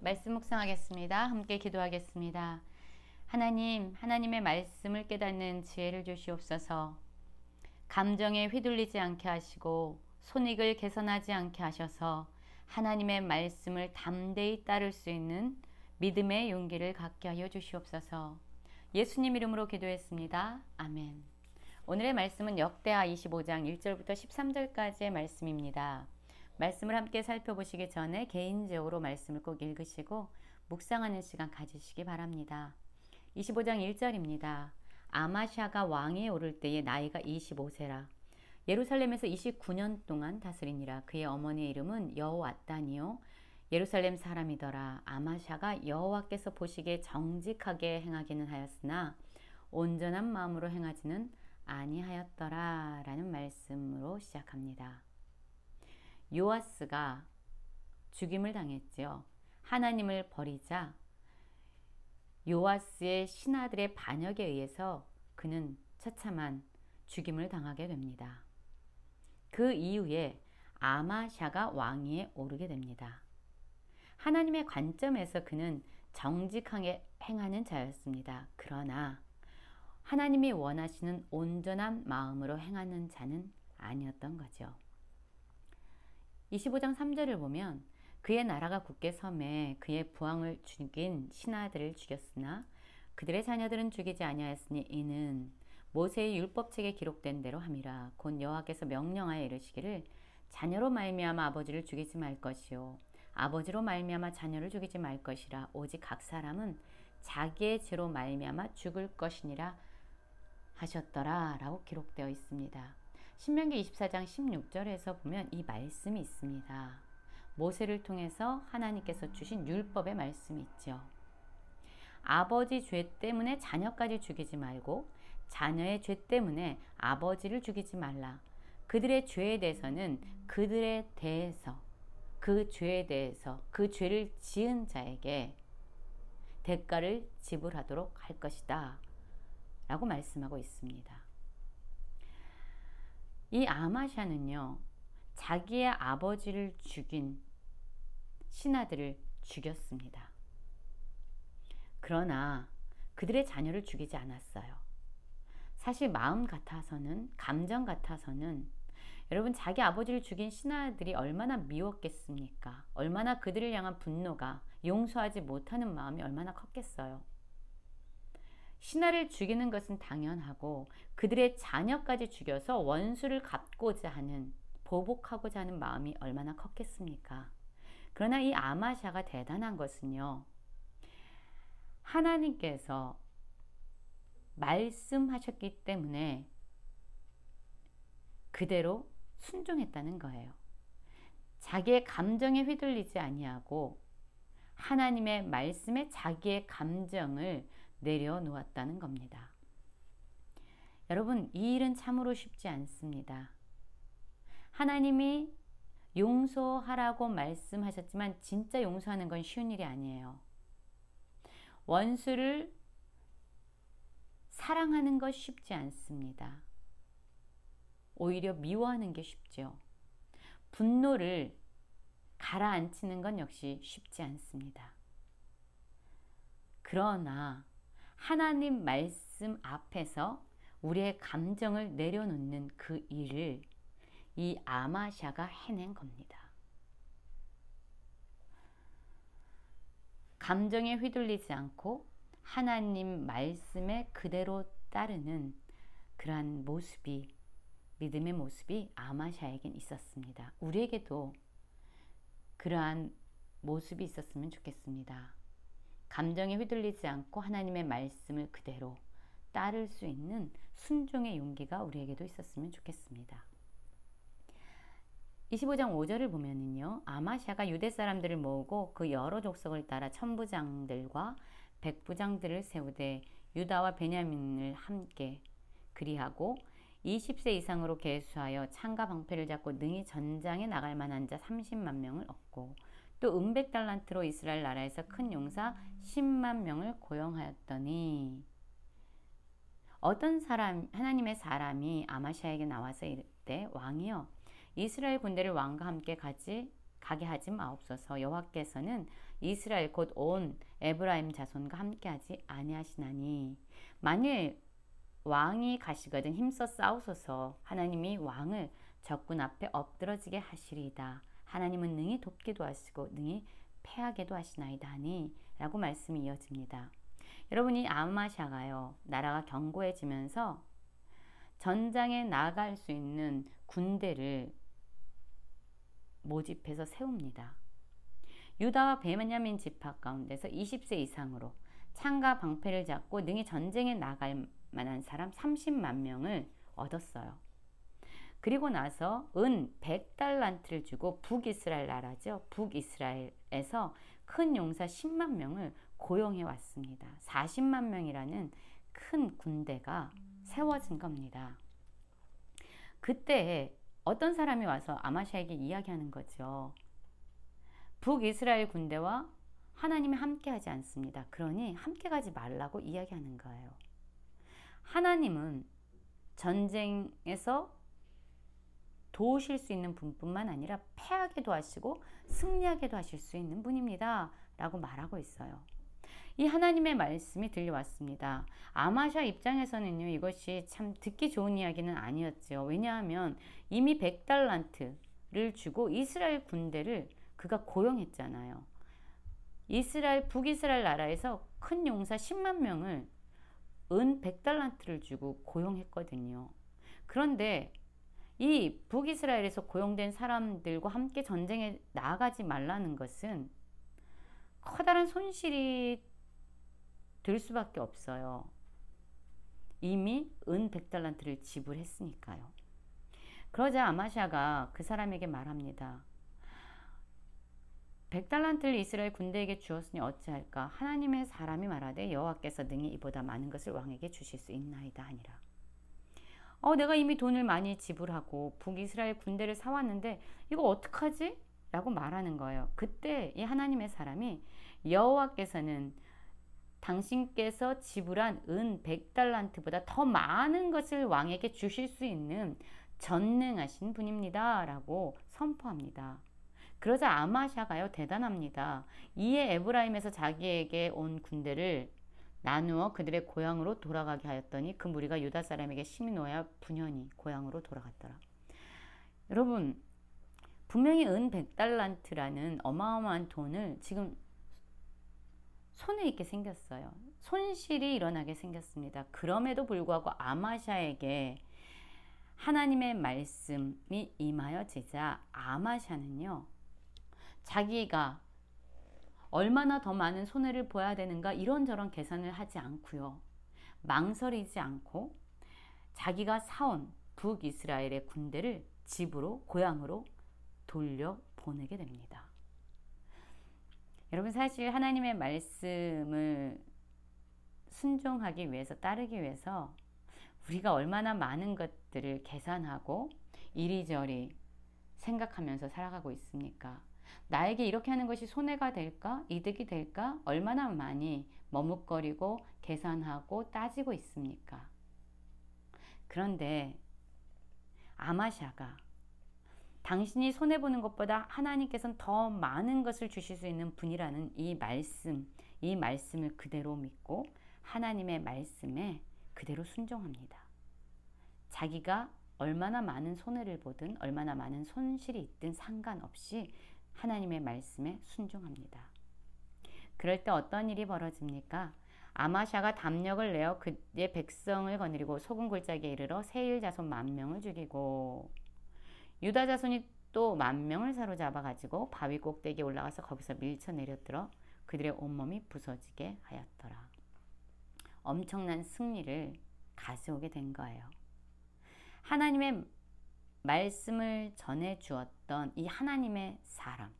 말씀 묵상하겠습니다. 함께 기도하겠습니다. 하나님, 하나님의 말씀을 깨닫는 지혜를 주시옵소서. 감정에 휘둘리지 않게 하시고 손익을 개선하지 않게 하셔서 하나님의 말씀을 담대히 따를 수 있는 믿음의 용기를 갖게 하여 주시옵소서. 예수님 이름으로 기도했습니다. 아멘. 오늘의 말씀은 역대하 25장 1절부터 13절까지의 말씀입니다. 말씀을 함께 살펴보시기 전에 개인적으로 말씀을 꼭 읽으시고 묵상하는 시간 가지시기 바랍니다. 25장 1절입니다. 아마샤가 왕위에 오를 때에 나이가 25세라. 예루살렘에서 29년 동안 다스리니라. 그의 어머니의 이름은 여호앗단이요 예루살렘 사람이더라. 아마샤가 여호와께서 보시기에 정직하게 행하기는 하였으나 온전한 마음으로 행하지는 아니하였더라 라는 말씀으로 시작합니다. 요아스가 죽임을 당했지요. 하나님을 버리자 요아스의 신하들의 반역에 의해서 그는 처참한 죽임을 당하게 됩니다. 그 이후에 아마샤가 왕위에 오르게 됩니다. 하나님의 관점에서 그는 정직하게 행하는 자였습니다. 그러나 하나님이 원하시는 온전한 마음으로 행하는 자는 아니었던 거죠. 25장 3절을 보면 그의 나라가 굳게 섬에 그의 부왕을 죽인 신하들을 죽였으나 그들의 자녀들은 죽이지 아니하였으니 이는 모세의 율법책에 기록된 대로 함이라. 곧 여호와께서 명령하여 이르시기를 자녀로 말미암아 아버지를 죽이지 말 것이요 아버지로 말미암아 자녀를 죽이지 말 것이라. 오직 각 사람은 자기의 죄로 말미암아 죽을 것이니라 하셨더라 라고 기록되어 있습니다. 신명기 24장 16절에서 보면 이 말씀이 있습니다. 모세를 통해서 하나님께서 주신 율법의 말씀이 있죠. 아버지 죄 때문에 자녀까지 죽이지 말고 자녀의 죄 때문에 아버지를 죽이지 말라. 그들의 죄에 대해서는 그들에 대해서 그 죄에 대해서 그 죄를 지은 자에게 대가를 지불하도록 할 것이다 라고 말씀하고 있습니다. 이 아마샤는요, 자기의 아버지를 죽인 신하들을 죽였습니다. 그러나 그들의 자녀를 죽이지 않았어요. 사실 마음 같아서는, 감정 같아서는 여러분 자기 아버지를 죽인 신하들이 얼마나 미웠겠습니까? 얼마나 그들을 향한 분노가 용서하지 못하는 마음이 얼마나 컸겠어요. 신하를 죽이는 것은 당연하고 그들의 자녀까지 죽여서 원수를 갚고자 하는, 보복하고자 하는 마음이 얼마나 컸겠습니까? 그러나 이 아마샤가 대단한 것은요, 하나님께서 말씀하셨기 때문에 그대로 순종했다는 거예요. 자기의 감정에 휘둘리지 아니하고 하나님의 말씀에 자기의 감정을 내려놓았다는 겁니다. 여러분, 이 일은 참으로 쉽지 않습니다. 하나님이 용서하라고 말씀하셨지만 진짜 용서하는 건 쉬운 일이 아니에요. 원수를 사랑하는 것 쉽지 않습니다. 오히려 미워하는 게 쉽죠. 분노를 가라앉히는 건 역시 쉽지 않습니다. 그러나 하나님 말씀 앞에서 우리의 감정을 내려놓는 그 일을 이 아마샤가 해낸 겁니다. 감정에 휘둘리지 않고 하나님 말씀에 그대로 따르는 그러한 모습이, 믿음의 모습이 아마샤에겐 있었습니다. 우리에게도 그러한 모습이 있었으면 좋겠습니다. 감정에 휘둘리지 않고 하나님의 말씀을 그대로 따를 수 있는 순종의 용기가 우리에게도 있었으면 좋겠습니다. 25장 5절을 보면은요, 아마샤가 유대 사람들을 모으고 그 여러 족속을 따라 천부장들과 백부장들을 세우되 유다와 베냐민을 함께 그리하고 20세 이상으로 계수하여 창과 방패를 잡고 능히 전장에 나갈 만한 자 30만 명을 얻고 또 은백 달란트로 이스라엘 나라에서 큰 용사 10만 명을 고용하였더니, 어떤 사람, 하나님의 사람이 아마샤에게 나와서 이르되 왕이여 이스라엘 군대를 왕과 함께 가게 하지 마옵소서. 여호와께서는 이스라엘 곧 온 에브라임 자손과 함께하지 아니하시나니 만일 왕이 가시거든 힘써 싸우소서. 하나님이 왕을 적군 앞에 엎드러지게 하시리이다. 하나님은 능히 돕기도 하시고 능히 패하게도 하시나이다 하니 라고 말씀이 이어집니다. 여러분이 아마샤가요, 나라가 견고해지면서 전장에 나갈 수 있는 군대를 모집해서 세웁니다. 유다와 베냐민 지파 가운데서 20세 이상으로 창과 방패를 잡고 능히 전쟁에 나갈 만한 사람 30만 명을 얻었어요. 그리고 나서 은 100달란트를 주고 북이스라엘 나라죠. 북이스라엘에서 큰 용사 10만 명을 고용해 왔습니다. 40만 명이라는 큰 군대가 세워진 겁니다. 그때 어떤 사람이 와서 아마샤에게 이야기하는 거죠. 북이스라엘 군대와 하나님이 함께하지 않습니다. 그러니 함께 가지 말라고 이야기하는 거예요. 하나님은 전쟁에서 도우실 수 있는 분뿐만 아니라 패하게도 하시고 승리하게도 하실 수 있는 분입니다. 라고 말하고 있어요. 이 하나님의 말씀이 들려왔습니다. 아마샤 입장에서는요, 이것이 참 듣기 좋은 이야기는 아니었죠. 왜냐하면 이미 100달란트를 주고 이스라엘 군대를 그가 고용했잖아요. 북이스라엘 나라에서 큰 용사 10만 명을 은 100달란트를 주고 고용했거든요. 그런데 이 북이스라엘에서 고용된 사람들과 함께 전쟁에 나아가지 말라는 것은 커다란 손실이 될 수밖에 없어요. 이미 은 100달란트를 지불했으니까요. 그러자 아마샤가 그 사람에게 말합니다. 100달란트를 이스라엘 군대에게 주었으니 어찌할까? 하나님의 사람이 말하되 여호와께서 능히 이보다 많은 것을 왕에게 주실 수 있나이다 하니라. 내가 이미 돈을 많이 지불하고 북이스라엘 군대를 사왔는데 이거 어떡하지? 라고 말하는 거예요. 그때 이 하나님의 사람이 여호와께서는 당신께서 지불한 은 100달란트보다 더 많은 것을 왕에게 주실 수 있는 전능하신 분입니다. 라고 선포합니다. 그러자 아마샤가요, 대단합니다. 이에 에브라임에서 자기에게 온 군대를 나누어 그들의 고향으로 돌아가게 하였더니 그 무리가 유다 사람에게 심히 놓여 분연히 고향으로 돌아갔더라. 여러분, 분명히 은 100달란트라는 어마어마한 돈을 지금 손에 있게 생겼어요. 손실이 일어나게 생겼습니다. 그럼에도 불구하고 아마샤에게 하나님의 말씀이 임하여지자 아마샤는요, 자기가 얼마나 더 많은 손해를 보아야 되는가 이런저런 계산을 하지 않고요. 망설이지 않고 자기가 사온 북이스라엘의 군대를 집으로 고향으로 돌려보내게 됩니다. 여러분, 사실 하나님의 말씀을 순종하기 위해서, 따르기 위해서 우리가 얼마나 많은 것들을 계산하고 이리저리 생각하면서 살아가고 있습니까? 나에게 이렇게 하는 것이 손해가 될까? 이득이 될까? 얼마나 많이 머뭇거리고 계산하고 따지고 있습니까? 그런데 아마샤가 당신이 손해보는 것보다 하나님께서는 더 많은 것을 주실 수 있는 분이라는 이 말씀을 그대로 믿고 하나님의 말씀에 그대로 순종합니다. 자기가 얼마나 많은 손해를 보든 얼마나 많은 손실이 있든 상관없이 하나님의 말씀에 순종합니다. 그럴 때 어떤 일이 벌어집니까? 아마샤가 담력을 내어 그의 백성을 거느리고 소금 골짜기에 이르러 세일 자손 10,000명을 죽이고 유다 자손이 또 10,000명을 사로잡아 가지고 바위 꼭대기에 올라가서 거기서 밀쳐 내려들어 그들의 온몸이 부서지게 하였더라. 엄청난 승리를 가져오게 된 거예요. 하나님의 말씀을 전해 주었던 이 하나님의 사람,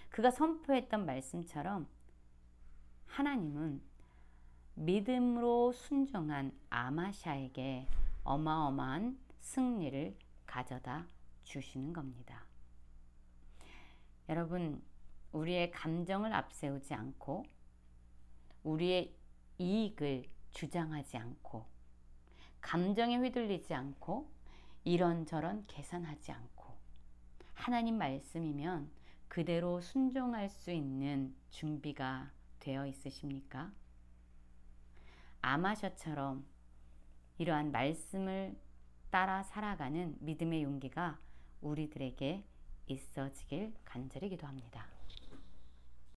그가 선포했던 말씀처럼 하나님은 믿음으로 순종한 아마샤에게 어마어마한 승리를 가져다 주시는 겁니다. 여러분, 우리의 감정을 앞세우지 않고 우리의 이익을 주장하지 않고 감정에 휘둘리지 않고 이런저런 계산하지 않고 하나님 말씀이면 그대로 순종할 수 있는 준비가 되어 있으십니까? 아마셔처럼 이러한 말씀을 따라 살아가는 믿음의 용기가 우리들에게 있어지길 간절히 기도합니다.